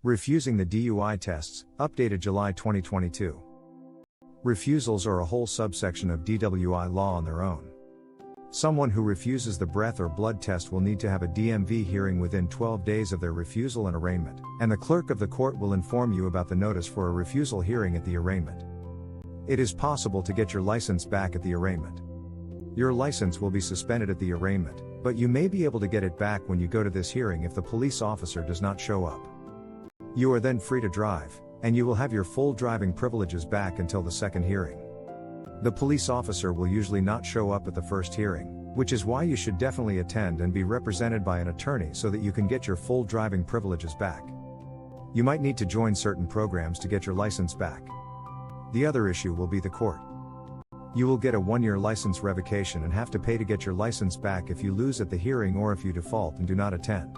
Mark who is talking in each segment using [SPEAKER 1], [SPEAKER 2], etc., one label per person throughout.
[SPEAKER 1] Refusing the DUI tests, updated July 2022. Refusals are a whole subsection of DWI law on their own. Someone who refuses the breath or blood test will need to have a DMV hearing within 12 days of their refusal and arraignment, and the clerk of the court will inform you about the notice for a refusal hearing at the arraignment. It is possible to get your license back at the arraignment. Your license will be suspended at the arraignment, but you may be able to get it back when you go to this hearing if the police officer does not show up. You are then free to drive, and you will have your full driving privileges back until the second hearing. The police officer will usually not show up at the first hearing, which is why you should definitely attend and be represented by an attorney so that you can get your full driving privileges back. You might need to join certain programs to get your license back. The other issue will be the court. You will get a 1-year license revocation and have to pay to get your license back if you lose at the hearing or if you default and do not attend.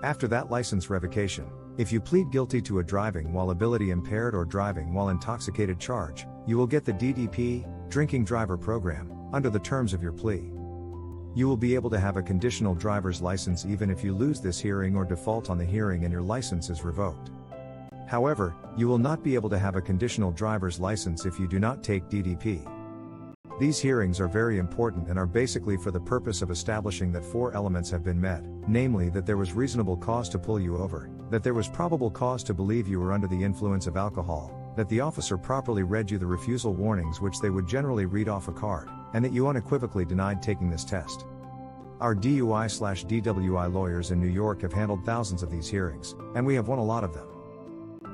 [SPEAKER 1] After that license revocation, if you plead guilty to a driving while ability impaired or driving while intoxicated charge, you will get the DDP, Drinking Driver Program, under the terms of your plea. You will be able to have a conditional driver's license even if you lose this hearing or default on the hearing and your license is revoked. However, you will not be able to have a conditional driver's license if you do not take DDP. These hearings are very important and are basically for the purpose of establishing that 4 elements have been met, namely that there was reasonable cause to pull you over, that there was probable cause to believe you were under the influence of alcohol, that the officer properly read you the refusal warnings which they would generally read off a card, and that you unequivocally denied taking this test. Our DUI/DWI lawyers in New York have handled thousands of these hearings, and we have won a lot of them.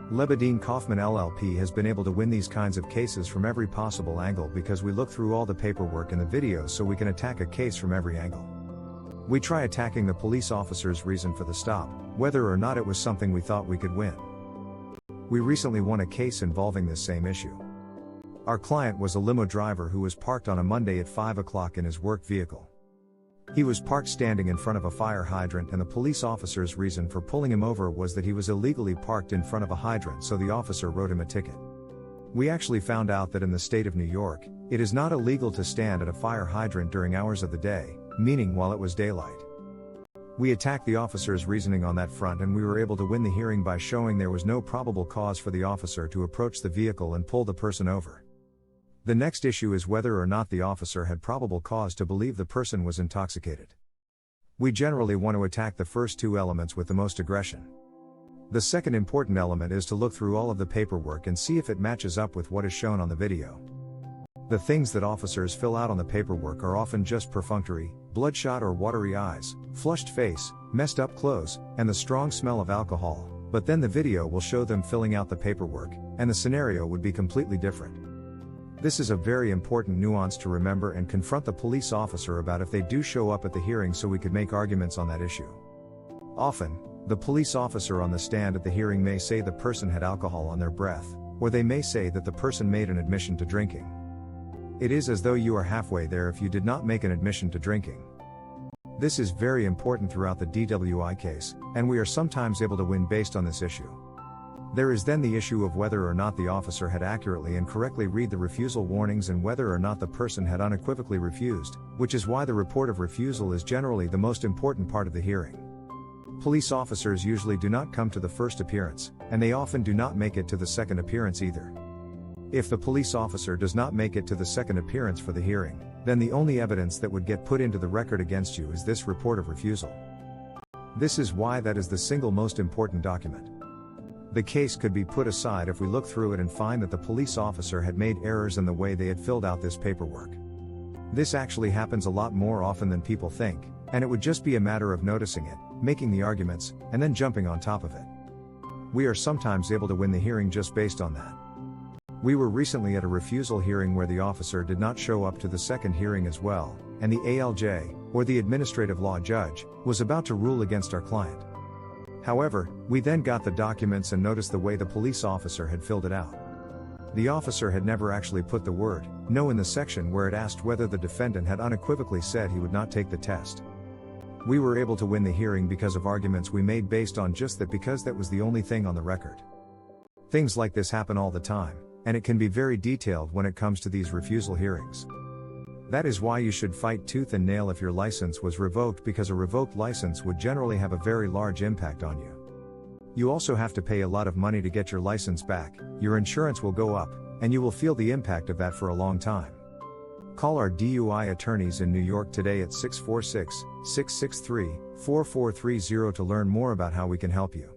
[SPEAKER 1] Lebedin Kofman LLP has been able to win these kinds of cases from every possible angle because we look through all the paperwork and the videos so we can attack a case from every angle. We try attacking the police officer's reason for the stop, whether or not it was something we thought we could win. We recently won a case involving this same issue. Our client was a limo driver who was parked on a Monday at 5 o'clock in his work vehicle. He was parked standing in front of a fire hydrant and the police officer's reason for pulling him over was that he was illegally parked in front of a hydrant, so the officer wrote him a ticket. We actually found out that in the state of New York, it is not illegal to stand at a fire hydrant during hours of the day, meaning while it was daylight. We attacked the officer's reasoning on that front and we were able to win the hearing by showing there was no probable cause for the officer to approach the vehicle and pull the person over. The next issue is whether or not the officer had probable cause to believe the person was intoxicated. We generally want to attack the first 2 elements with the most aggression. The second important element is to look through all of the paperwork and see if it matches up with what is shown on the video. The things that officers fill out on the paperwork are often just perfunctory: bloodshot or watery eyes, flushed face, messed up clothes, and the strong smell of alcohol, but then the video will show them filling out the paperwork, and the scenario would be completely different. This is a very important nuance to remember and confront the police officer about if they do show up at the hearing so we could make arguments on that issue. Often, the police officer on the stand at the hearing may say the person had alcohol on their breath, or they may say that the person made an admission to drinking. It is as though you are halfway there if you did not make an admission to drinking. This is very important throughout the DWI case, and we are sometimes able to win based on this issue. There is then the issue of whether or not the officer had accurately and correctly read the refusal warnings and whether or not the person had unequivocally refused, which is why the report of refusal is generally the most important part of the hearing. Police officers usually do not come to the first appearance, and they often do not make it to the second appearance either. If the police officer does not make it to the second appearance for the hearing, then the only evidence that would get put into the record against you is this report of refusal. This is why that is the single most important document. The case could be put aside if we look through it and find that the police officer had made errors in the way they had filled out this paperwork. This actually happens a lot more often than people think, and it would just be a matter of noticing it, making the arguments, and then jumping on top of it. We are sometimes able to win the hearing just based on that. We were recently at a refusal hearing where the officer did not show up to the second hearing as well, and the ALJ, or the administrative law judge, was about to rule against our client. However, we then got the documents and noticed the way the police officer had filled it out. The officer had never actually put the word "no" in the section where it asked whether the defendant had unequivocally said he would not take the test. We were able to win the hearing because of arguments we made based on just that, because that was the only thing on the record. Things like this happen all the time, and it can be very detailed when it comes to these refusal hearings. That is why you should fight tooth and nail if your license was revoked, because a revoked license would generally have a very large impact on you. You also have to pay a lot of money to get your license back, your insurance will go up, and you will feel the impact of that for a long time. Call our DUI attorneys in New York today at 646-663-4430 to learn more about how we can help you.